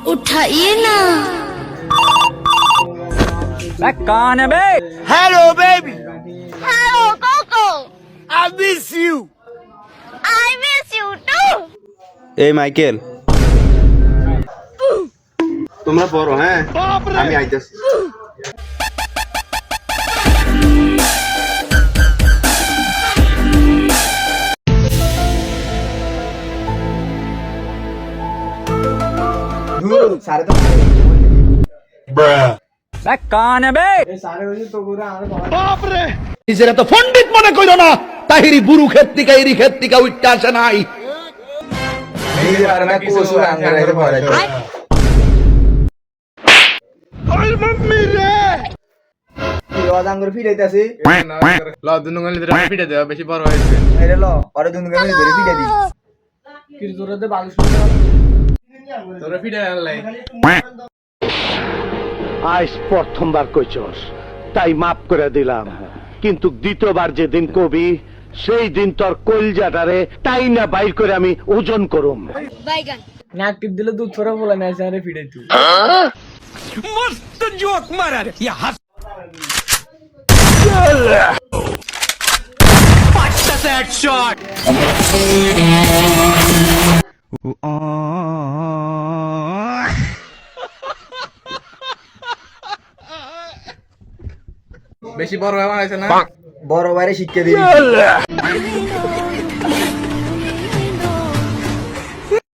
उठाइए ना। कौन है बे? Hello, baby. Hello Coco, I miss you. I miss you too. এই মাইকেল, তোমরা পড়ো, হ্যাঁ আমি আইতাছি। कौन है बे? নিজেরা তো পণ্ডিত মনে কইরো না, তাহিরি বুরু ক্ষেত্রিকা এরি ক্ষেত্রিকা উঠতে আসে নাই। আজ প্রথমবার কইছস তাই মাফ করে দিলাম, কিন্তু দ্বিতীয়বার যেদিন কবি সেই দিন তোর কলজাটারে তাই না বাইর করে আমি ওজন করুম। বাইগান নাক টিপ দিলে দুধ ছড়া বলে না সারে ফিরে তুই मस्त जोक मारा रे ये हंस शॉट বেশি বড় হয়ে আছে না বড় বাইরে শিক্ষা দিই